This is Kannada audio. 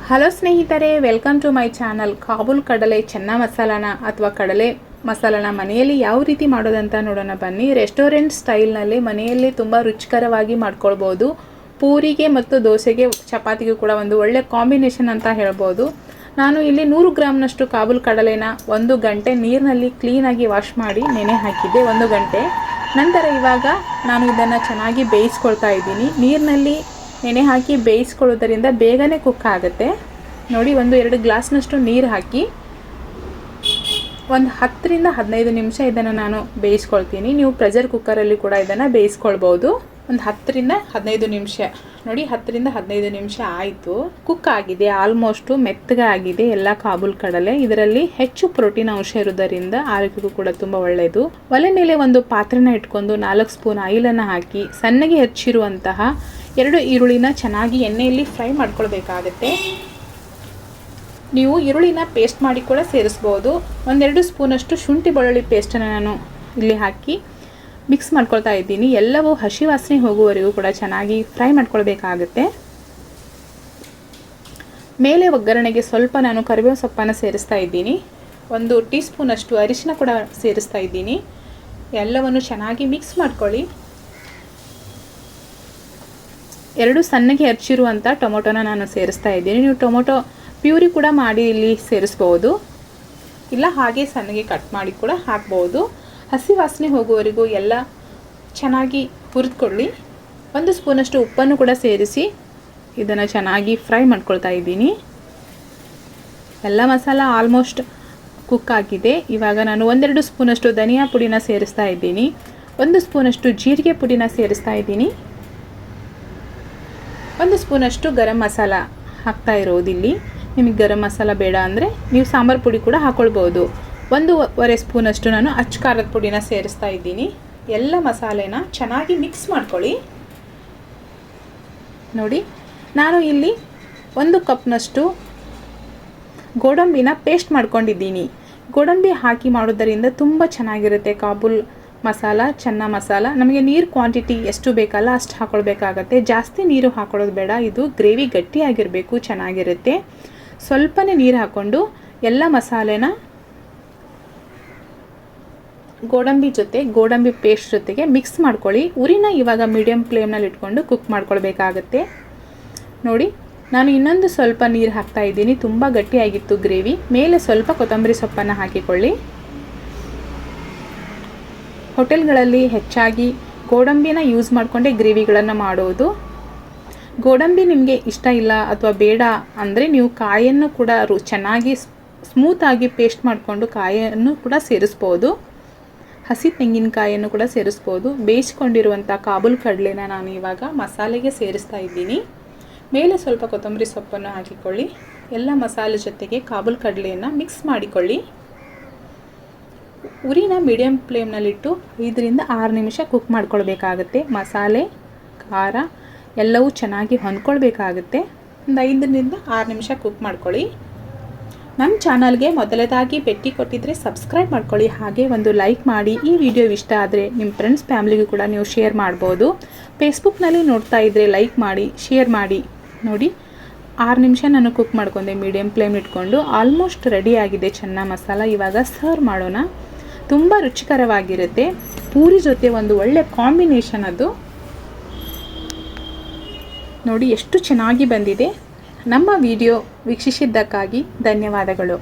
ಹಲೋ ಸ್ನೇಹಿತರೆ, welcome to my channel. Kabul ಕಡಲೆ ಚೆನ್ನ ಮಸಾಲಾನ ಅಥವಾ ಕಡಲೆ ಮಸಾಲಾನ ಮನೆಯಲ್ಲಿ ಯಾವ ರೀತಿ ಮಾಡೋದಂತ ನೋಡೋಣ ಬನ್ನಿ. ರೆಸ್ಟೋರೆಂಟ್ ಸ್ಟೈಲ್ನಲ್ಲಿ ಮನೆಯಲ್ಲಿ ತುಂಬ ರುಚಿಕರವಾಗಿ ಮಾಡ್ಕೊಳ್ಬೋದು. ಪೂರಿಗೆ ಮತ್ತು ದೋಸೆಗೆ ಚಪಾತಿಗೂ ಕೂಡ ಒಂದು ಒಳ್ಳೆ ಕಾಂಬಿನೇಷನ್ ಅಂತ ಹೇಳ್ಬೋದು. ನಾನು ಇಲ್ಲಿ 100 ಗ್ರಾಮ್ನಷ್ಟು ಕಾಬೂಲ್ ಕಡಲೆನ 1 ಗಂಟೆ ನೀರಿನಲ್ಲಿ ಕ್ಲೀನಾಗಿ ವಾಶ್ ಮಾಡಿ ನೆನೆ ಹಾಕಿದ್ದೆ 1 ಗಂಟೆ. ನಂತರ ಇವಾಗ ನಾನು ಇದನ್ನು ಚೆನ್ನಾಗಿ ಬೇಯಿಸ್ಕೊಳ್ತಾ ಇದ್ದೀನಿ. ನೀರಿನಲ್ಲಿ ನೆನೆ ಹಾಕಿ ಬೇಯಿಸ್ಕೊಳ್ಳೋದರಿಂದ ಬೇಗನೆ ಕುಕ್ ಆಗುತ್ತೆ. ನೋಡಿ, 1-2 ಗ್ಲಾಸ್ನಷ್ಟು ನೀರು ಹಾಕಿ ಒಂದು 10 ರಿಂದ 15 ನಿಮಿಷ ಇದನ್ನು ನಾನು ಬೇಯಿಸ್ಕೊಳ್ತೀನಿ. ನೀವು ಪ್ರೆಷರ್ ಕುಕ್ಕರಲ್ಲಿ ಕೂಡ ಇದನ್ನು ಬೇಯಿಸ್ಕೊಳ್ಬೋದು. ಒಂದು 10 ರಿಂದ 15 ನಿಮಿಷ. ನೋಡಿ, 10 ರಿಂದ 15 ನಿಮಿಷ ಆಯಿತು. ಕುಕ್ ಆಗಿದೆ, ಆಲ್ಮೋಸ್ಟು ಮೆತ್ತಗೆ ಆಗಿದೆ ಎಲ್ಲ ಕಾಬೂಲ್ ಕಡಲೆ. ಇದರಲ್ಲಿ ಹೆಚ್ಚು ಪ್ರೋಟೀನ್ ಅಂಶ ಇರೋದರಿಂದ ಆರೋಗ್ಯಕ್ಕೂ ಕೂಡ ತುಂಬ ಒಳ್ಳೆಯದು. ಒಲೆ ಮೇಲೆ ಒಂದು ಪಾತ್ರೆನ ಇಟ್ಕೊಂಡು 4 ಸ್ಪೂನ್ ಆಯಿಲನ್ನು ಹಾಕಿ ಸಣ್ಣಗೆ ಹೆಚ್ಚಿರುವಂತಹ 2 ಈರುಳ್ಳಿನ ಚೆನ್ನಾಗಿ ಎಣ್ಣೆಯಲ್ಲಿ ಫ್ರೈ ಮಾಡ್ಕೊಳ್ಬೇಕಾಗತ್ತೆ. ನೀವು ಈರುಳ್ಳಿನ ಪೇಸ್ಟ್ ಮಾಡಿ ಕೂಡ ಸೇರಿಸ್ಬೋದು. 1-2 ಸ್ಪೂನಷ್ಟು ಶುಂಠಿ ಬೆಳ್ಳುಳ್ಳಿ ಪೇಸ್ಟನ್ನು ನಾನು ಇಲ್ಲಿ ಹಾಕಿ ಮಿಕ್ಸ್ ಮಾಡ್ಕೊಳ್ತಾ ಇದ್ದೀನಿ. ಎಲ್ಲವೂ ಹಸಿ ವಾಸನೆ ಹೋಗುವವರೆಗೂ ಕೂಡ ಚೆನ್ನಾಗಿ ಫ್ರೈ ಮಾಡ್ಕೊಳ್ಬೇಕಾಗುತ್ತೆ. ಮೇಲೆ ಒಗ್ಗರಣೆಗೆ ಸ್ವಲ್ಪ ನಾನು ಕರಿಬೇವು ಸೊಪ್ಪನ್ನು ಸೇರಿಸ್ತಾ ಇದ್ದೀನಿ. 1 ಟೀ ಸ್ಪೂನಷ್ಟು ಅರಿಶಿನ ಕೂಡ ಸೇರಿಸ್ತಾ ಇದ್ದೀನಿ. ಎಲ್ಲವನ್ನು ಚೆನ್ನಾಗಿ ಮಿಕ್ಸ್ ಮಾಡ್ಕೊಳ್ಳಿ. 2 ಸಣ್ಣಗೆ ಹೆಚ್ಚಿರುವಂಥ ಟೊಮೊಟೊನ ನಾನು ಸೇರಿಸ್ತಾ ಇದ್ದೀನಿ. ನೀವು ಟೊಮೊಟೊ ಪ್ಯೂರಿ ಕೂಡ ಮಾಡಿ ಇಲ್ಲಿ ಸೇರಿಸ್ಬೋದು, ಇಲ್ಲ ಹಾಗೆ ಸಣ್ಣಗೆ ಕಟ್ ಮಾಡಿ ಕೂಡ ಹಾಕ್ಬೋದು. ಹಸಿ ವಾಸನೆ ಹೋಗುವವರೆಗೂ ಎಲ್ಲ ಚೆನ್ನಾಗಿ ಹುರಿದುಕೊಳ್ಳಿ. 1 ಸ್ಪೂನಷ್ಟು ಉಪ್ಪನ್ನು ಕೂಡ ಸೇರಿಸಿ ಇದನ್ನು ಚೆನ್ನಾಗಿ ಫ್ರೈ ಮಾಡ್ಕೊಳ್ತಾ ಇದ್ದೀನಿ. ಎಲ್ಲ ಮಸಾಲ ಆಲ್ಮೋಸ್ಟ್ ಕುಕ್ ಆಗಿದೆ. ಇವಾಗ ನಾನು 1-2 ಸ್ಪೂನಷ್ಟು ಧನಿಯಾ ಪುಡಿನ ಸೇರಿಸ್ತಾ ಇದ್ದೀನಿ. 1 ಸ್ಪೂನಷ್ಟು ಜೀರಿಗೆ ಪುಡಿನ ಸೇರಿಸ್ತಾ ಇದ್ದೀನಿ. 1 ಸ್ಪೂನಷ್ಟು ಗರಂ ಮಸಾಲ ಹಾಕ್ತಾ ಇರೋದಿಲ್ಲಿ. ನಿಮಗೆ ಗರಂ ಮಸಾಲ ಬೇಡ ಅಂದರೆ ನೀವು ಸಾಂಬಾರು ಪುಡಿ ಕೂಡ ಹಾಕ್ಕೊಳ್ಬೋದು. 1.25 ಸ್ಪೂನಷ್ಟು ನಾನು ಅಚ್ಚ ಖಾರದ ಪುಡಿನ ಸೇರಿಸ್ತಾ ಇದ್ದೀನಿ. ಎಲ್ಲ ಮಸಾಲೆನ ಚೆನ್ನಾಗಿ ಮಿಕ್ಸ್ ಮಾಡ್ಕೊಳ್ಳಿ. ನೋಡಿ, ನಾನು ಇಲ್ಲಿ 1 ಕಪ್ನಷ್ಟು ಗೋಡಂಬಿನ ಪೇಸ್ಟ್ ಮಾಡ್ಕೊಂಡಿದ್ದೀನಿ. ಗೋಡಂಬಿ ಹಾಕಿ ಮಾಡೋದರಿಂದ ತುಂಬ ಚೆನ್ನಾಗಿರುತ್ತೆ ಕಾಬೂಲ್ ಮಸಾಲ, ಚೆನ್ನ ಮಸಾಲ. ನಮಗೆ ನೀರು ಕ್ವಾಂಟಿಟಿ ಎಷ್ಟು ಬೇಕಲ್ಲ ಅಷ್ಟು ಹಾಕ್ಕೊಳ್ಬೇಕಾಗತ್ತೆ. ಜಾಸ್ತಿ ನೀರು ಹಾಕೊಳ್ಳೋದು ಬೇಡ. ಇದು ಗ್ರೇವಿ ಗಟ್ಟಿಯಾಗಿರಬೇಕು, ಚೆನ್ನಾಗಿರುತ್ತೆ. ಸ್ವಲ್ಪನೇ ನೀರು ಹಾಕ್ಕೊಂಡು ಎಲ್ಲ ಮಸಾಲೆನ ಗೋಡಂಬಿ ಪೇಸ್ಟ್ ಜೊತೆಗೆ ಮಿಕ್ಸ್ ಮಾಡ್ಕೊಳ್ಳಿ. ಉರಿನ ಇವಾಗ ಮೀಡಿಯಮ್ ಫ್ಲೇಮ್ನಲ್ಲಿ ಇಟ್ಕೊಂಡು ಕುಕ್ ಮಾಡ್ಕೊಳ್ಬೇಕಾಗತ್ತೆ. ನೋಡಿ, ನಾನು ಇನ್ನೊಂದು ಸ್ವಲ್ಪ ನೀರು ಹಾಕ್ತಾ ಇದ್ದೀನಿ. ತುಂಬ ಗಟ್ಟಿಯಾಗಿತ್ತು ಗ್ರೇವಿ. ಮೇಲೆ ಸ್ವಲ್ಪ ಕೊತ್ತಂಬರಿ ಸೊಪ್ಪನ್ನು ಹಾಕಿಕೊಳ್ಳಿ. ಹೋಟೆಲ್ಗಳಲ್ಲಿ ಹೆಚ್ಚಾಗಿ ಗೋಡಂಬಿನ ಯೂಸ್ ಮಾಡಿಕೊಂಡೇ ಗ್ರೇವಿಗಳನ್ನು ಮಾಡೋದು. ಗೋಡಂಬಿ ನಿಮಗೆ ಇಷ್ಟ ಇಲ್ಲ ಅಥವಾ ಬೇಡ ಅಂದರೆ ನೀವು ಕಾಯನ್ನು ಕೂಡ ಚೆನ್ನಾಗಿ ಸ್ಮೂತಾಗಿ ಪೇಸ್ಟ್ ಮಾಡಿಕೊಂಡು ಕಾಯನ್ನು ಕೂಡ ಸೇರಿಸ್ಬೋದು. ಹಸಿ ತೆಂಗಿನಕಾಯನ್ನು ಕೂಡ ಸೇರಿಸ್ಬೋದು. ಬೇಯಿಸ್ಕೊಂಡಿರುವಂಥ ಕಾಬೂಲ್ ಕಡಲೆನ ನಾನು ಇವಾಗ ಮಸಾಲೆಗೆ ಸೇರಿಸ್ತಾ ಇದ್ದೀನಿ. ಮೇಲೆ ಸ್ವಲ್ಪ ಕೊತ್ತಂಬರಿ ಸೊಪ್ಪನ್ನು ಹಾಕಿಕೊಳ್ಳಿ. ಎಲ್ಲ ಮಸಾಲೆ ಜೊತೆಗೆ ಕಾಬೂಲ್ ಕಡಲೆಯನ್ನು ಮಿಕ್ಸ್ ಮಾಡಿಕೊಳ್ಳಿ. ಉರಿನ ಮೀಡಿಯಮ್ ಫ್ಲೇಮ್ನಲ್ಲಿಟ್ಟು 5 ರಿಂದ 6 ನಿಮಿಷ ಕುಕ್ ಮಾಡ್ಕೊಳ್ಬೇಕಾಗತ್ತೆ. ಮಸಾಲೆ, ಖಾರ ಎಲ್ಲವೂ ಚೆನ್ನಾಗಿ ಹೊಂದ್ಕೊಳ್ಬೇಕಾಗುತ್ತೆ. ಒಂದು 5 ರಿಂದ 6 ನಿಮಿಷ ಕುಕ್ ಮಾಡ್ಕೊಳ್ಳಿ. ನಮ್ಮ ಚಾನಲ್ಗೆ ಮೊದಲದಾಗಿ ಭೇಟಿ ಕೊಟ್ಟಿದ್ರೆ ಸಬ್ಸ್ಕ್ರೈಬ್ ಮಾಡ್ಕೊಳ್ಳಿ. ಹಾಗೆ ಒಂದು ಲೈಕ್ ಮಾಡಿ. ಈ ವಿಡಿಯೋ ಇಷ್ಟ ಆದರೆ ನಿಮ್ಮ ಫ್ರೆಂಡ್ಸ್ ಫ್ಯಾಮಿಲಿಗೂ ಕೂಡ ನೀವು ಶೇರ್ ಮಾಡ್ಬೋದು. ಫೇಸ್ಬುಕ್ನಲ್ಲಿ ನೋಡ್ತಾ ಇದ್ದರೆ ಲೈಕ್ ಮಾಡಿ, ಶೇರ್ ಮಾಡಿ. ನೋಡಿ, 6 ನಿಮಿಷ ನಾನು ಕುಕ್ ಮಾಡ್ಕೊಂಡೆ ಮೀಡಿಯಮ್ ಫ್ಲೇಮ್ ಇಟ್ಕೊಂಡು. ಆಲ್ಮೋಸ್ಟ್ ರೆಡಿ ಆಗಿದೆ ಚೆನ್ನ ಮಸಾಲ. ಇವಾಗ ಸರ್ವ್ ಮಾಡೋಣ. ತುಂಬ ರುಚಿಕರವಾಗಿರುತ್ತೆ. ಪೂರಿ ಜೊತೆ ಒಂದು ಒಳ್ಳೆ ಕಾಂಬಿನೇಷನ್ ಅದು. ನೋಡಿ ಎಷ್ಟು ಚೆನ್ನಾಗಿ ಬಂದಿದೆ. ನಮ್ಮ ವಿಡಿಯೋ ವೀಕ್ಷಿಸಿದ್ದಕ್ಕಾಗಿ ಧನ್ಯವಾದಗಳು.